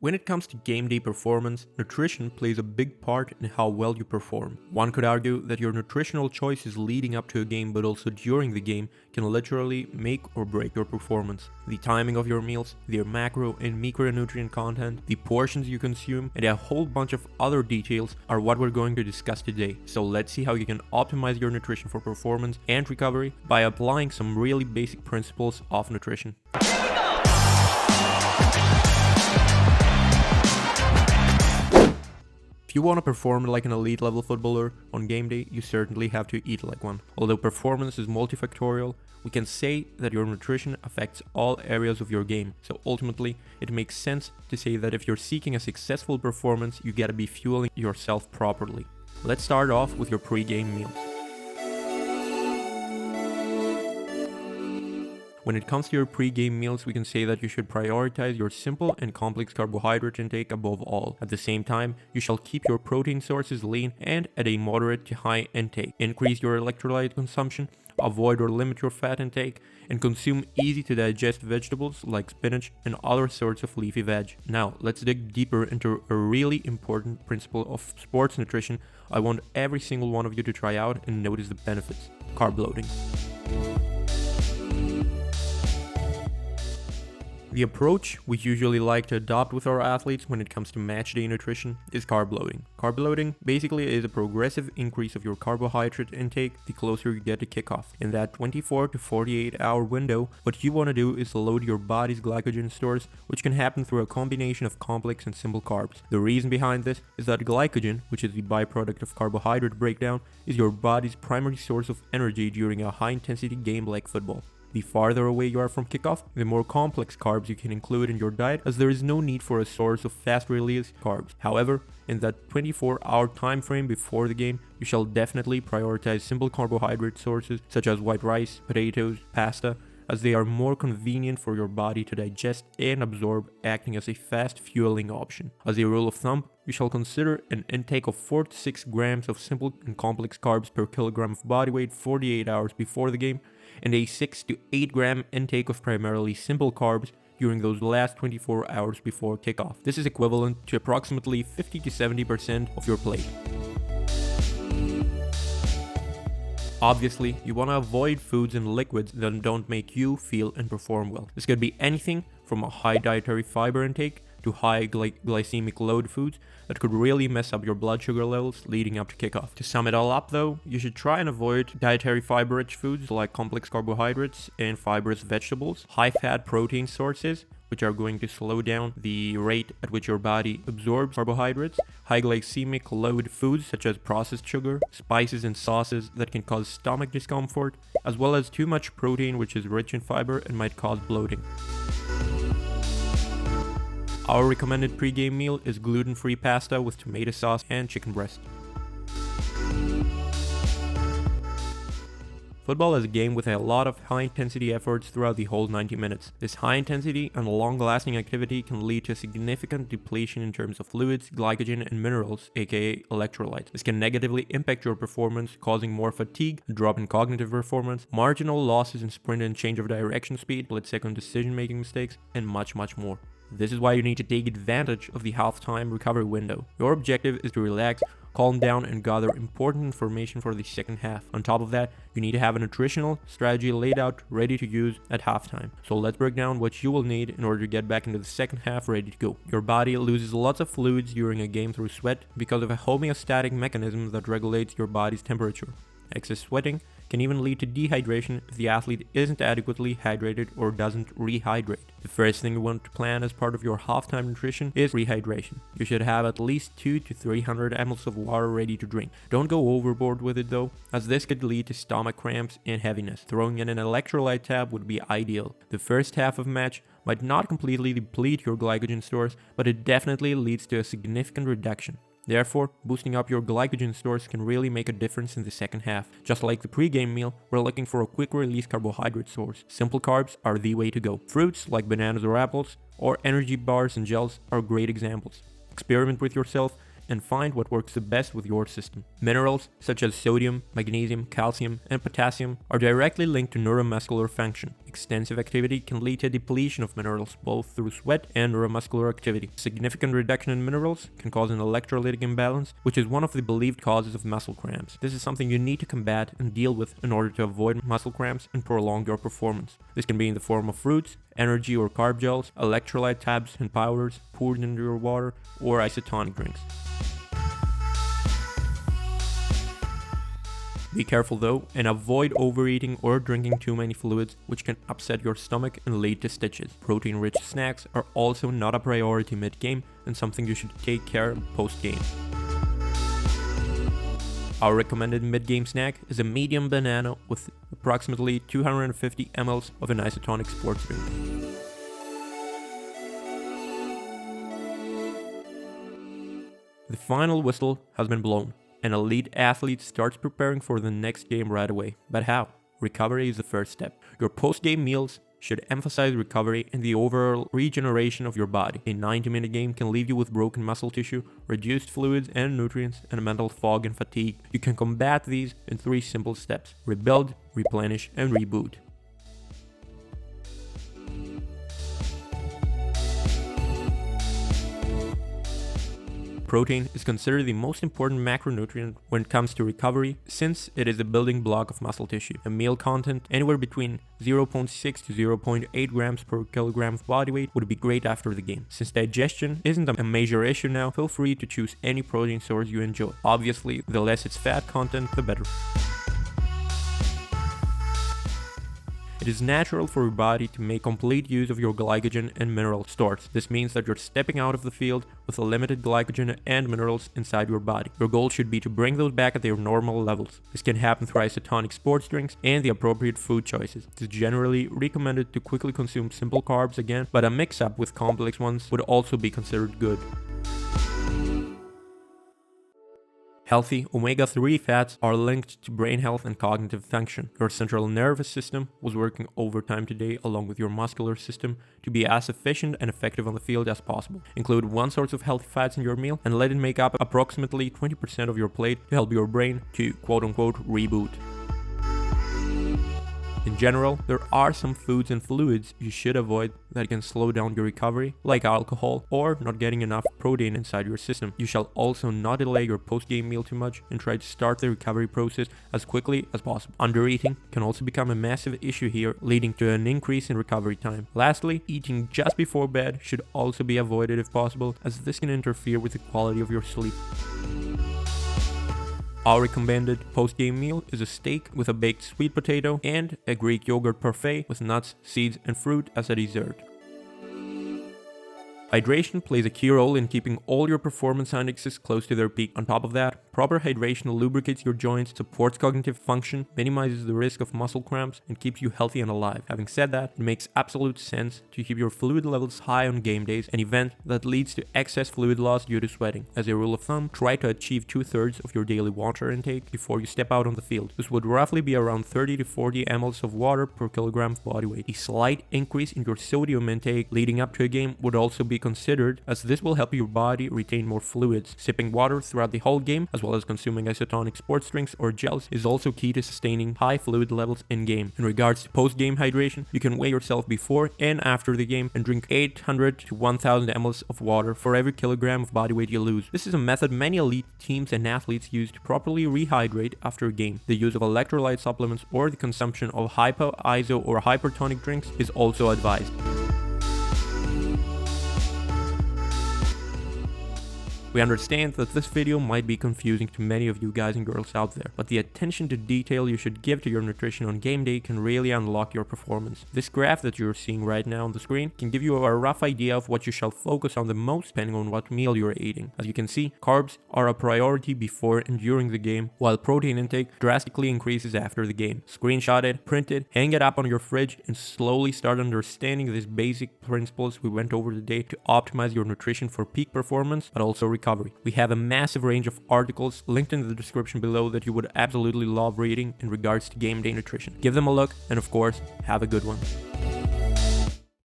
When it comes to game day performance, nutrition plays a big part in how well you perform. One could argue that your nutritional choices leading up to a game but also during the game can literally make or break your performance. The timing of your meals, their macro and micronutrient content, the portions you consume, and a whole bunch of other details are what we're going to discuss today. So let's see how you can optimize your nutrition for performance and recovery by applying some really basic principles of nutrition. If you want to perform like an elite level footballer on game day, you certainly have to eat like one. Although performance is multifactorial, we can say that your nutrition affects all areas of your game. So ultimately, it makes sense to say that if you're seeking a successful performance, you gotta be fueling yourself properly. Let's start off with your pre-game meals. When it comes to your pre-game meals, we can say that you should prioritize your simple and complex carbohydrate intake above all. At the same time, you shall keep your protein sources lean and at a moderate to high intake. Increase your electrolyte consumption, avoid or limit your fat intake, and consume easy to digest vegetables like spinach and other sorts of leafy veg. Now, let's dig deeper into a really important principle of sports nutrition I want every single one of you to try out and notice the benefits: carb loading. The approach we usually like to adopt with our athletes when it comes to match day nutrition is carb loading. Carb loading basically is a progressive increase of your carbohydrate intake the closer you get to kickoff. In that 24 to 48 hour window, what you want to do is load your body's glycogen stores, which can happen through a combination of complex and simple carbs. The reason behind this is that glycogen, which is the byproduct of carbohydrate breakdown, is your body's primary source of energy during a high intensity game like football. The farther away you are from kickoff, the more complex carbs you can include in your diet, as there is no need for a source of fast-release carbs. However, in that 24-hour time frame before the game, you shall definitely prioritize simple carbohydrate sources such as white rice, potatoes, pasta, as they are more convenient for your body to digest and absorb, acting as a fast fueling option. As a rule of thumb, you shall consider an intake of 4 to 6 grams of simple and complex carbs per kilogram of body weight 48 hours before the game, and a 6 to 8 gram intake of primarily simple carbs during those last 24 hours before kickoff. This is equivalent to approximately 50 to 70% of your plate. Obviously, you want to avoid foods and liquids that don't make you feel and perform well. This could be anything from a high dietary fiber intake to high glycemic load foods that could really mess up your blood sugar levels leading up to kickoff. To sum it all up though, you should try and avoid dietary fiber-rich foods like complex carbohydrates and fibrous vegetables, high-fat protein sources, which are going to slow down the rate at which your body absorbs carbohydrates, high glycemic load foods such as processed sugar, spices and sauces that can cause stomach discomfort, as well as too much protein which is rich in fiber and might cause bloating. Our recommended pre-game meal is gluten-free pasta with tomato sauce and chicken breast. Football is a game with a lot of high-intensity efforts throughout the whole 90 minutes. This high-intensity and long-lasting activity can lead to significant depletion in terms of fluids, glycogen, and minerals, aka electrolytes. This can negatively impact your performance, causing more fatigue, a drop in cognitive performance, marginal losses in sprint and change of direction speed, split-second decision-making mistakes, and much more. This is why you need to take advantage of the halftime recovery window. Your objective is to relax, calm down, and gather important information for the second half. On top of that, you need to have a nutritional strategy laid out, ready to use at halftime. So let's break down what you will need in order to get back into the second half ready to go. Your body loses lots of fluids during a game through sweat because of a homeostatic mechanism that regulates your body's temperature. Excess sweating can even lead to dehydration if the athlete isn't adequately hydrated or doesn't rehydrate. The first thing you want to plan as part of your halftime nutrition is rehydration. You should have at least 200 to 300 ml of water ready to drink. Don't go overboard with it though, as this could lead to stomach cramps and heaviness. Throwing in an electrolyte tab would be ideal. The first half of match might not completely deplete your glycogen stores, but it definitely leads to a significant reduction. Therefore, boosting up your glycogen stores can really make a difference in the second half. Just like the pre-game meal, we're looking for a quick release carbohydrate source. Simple carbs are the way to go. Fruits like bananas or apples, or energy bars and gels are great examples. Experiment with yourself and find what works the best with your system. Minerals such as sodium, magnesium, calcium, and potassium are directly linked to neuromuscular function. Extensive activity can lead to depletion of minerals both through sweat and neuromuscular activity. Significant reduction in minerals can cause an electrolytic imbalance, which is one of the believed causes of muscle cramps. This is something you need to combat and deal with in order to avoid muscle cramps and prolong your performance. This can be in the form of fruits, energy or carb gels, electrolyte tabs and powders poured into your water, or isotonic drinks. Be careful though, and avoid overeating or drinking too many fluids, which can upset your stomach and lead to stitches. Protein-rich snacks are also not a priority mid-game and something you should take care of post-game. Our recommended mid-game snack is a medium banana with approximately 250 ml of an isotonic sports drink. The final whistle has been blown. An elite athlete starts preparing for the next game right away. But how? Recovery is the first step. Your post-game meals should emphasize recovery and the overall regeneration of your body. A 90-minute game can leave you with broken muscle tissue, reduced fluids and nutrients, and a mental fog and fatigue. You can combat these in 3 simple steps: rebuild, replenish, and reboot. Protein is considered the most important macronutrient when it comes to recovery, since it is the building block of muscle tissue. A meal content anywhere between 0.6 to 0.8 grams per kilogram of body weight would be great after the game. Since digestion isn't a major issue now, feel free to choose any protein source you enjoy. Obviously, the less its fat content, the better. It is natural for your body to make complete use of your glycogen and mineral stores. This means that you're stepping out of the field with a limited glycogen and minerals inside your body. Your goal should be to bring those back at their normal levels. This can happen through isotonic sports drinks and the appropriate food choices. It is generally recommended to quickly consume simple carbs again, but a mix-up with complex ones would also be considered good. Healthy omega-3 fats are linked to brain health and cognitive function. Your central nervous system was working overtime today along with your muscular system to be as efficient and effective on the field as possible. Include one source of healthy fats in your meal and let it make up approximately 20% of your plate to help your brain to quote-unquote reboot. In general, there are some foods and fluids you should avoid that can slow down your recovery, like alcohol or not getting enough protein inside your system. You shall also not delay your post-game meal too much and try to start the recovery process as quickly as possible. Undereating can also become a massive issue here, leading to an increase in recovery time. Lastly, eating just before bed should also be avoided if possible, as this can interfere with the quality of your sleep. Our recommended post-game meal is a steak with a baked sweet potato and a Greek yogurt parfait with nuts, seeds, and fruit as a dessert. Hydration plays a key role in keeping all your performance indexes close to their peak. On top of that, proper hydration lubricates your joints, supports cognitive function, minimizes the risk of muscle cramps, and keeps you healthy and alive. Having said that, it makes absolute sense to keep your fluid levels high on game days, an event that leads to excess fluid loss due to sweating. As a rule of thumb, try to achieve 2/3 of your daily water intake before you step out on the field. This would roughly be around 30 to 40 ml of water per kilogram of body weight. A slight increase in your sodium intake leading up to a game would also be considered, as this will help your body retain more fluids. Sipping water throughout the whole game, as well as consuming isotonic sports drinks or gels, is also key to sustaining high fluid levels in game. In regards to post-game hydration, you can weigh yourself before and after the game and drink 800 to 1000 ml of water for every kilogram of body weight you lose. This is a method many elite teams and athletes use to properly rehydrate after a game. The use of electrolyte supplements or the consumption of hypo, iso, or hypertonic drinks is also advised. We understand that this video might be confusing to many of you guys and girls out there, but the attention to detail you should give to your nutrition on game day can really unlock your performance. This graph that you're seeing right now on the screen can give you a rough idea of what you shall focus on the most depending on what meal you're eating. As you can see, carbs are a priority before and during the game, while protein intake drastically increases after the game. Screenshot it, print it, hang it up on your fridge, and slowly start understanding these basic principles we went over today to optimize your nutrition for peak performance, but also recovery. We have a massive range of articles linked in the description below that you would absolutely love reading in regards to game day nutrition. Give them a look, and of course, have a good one.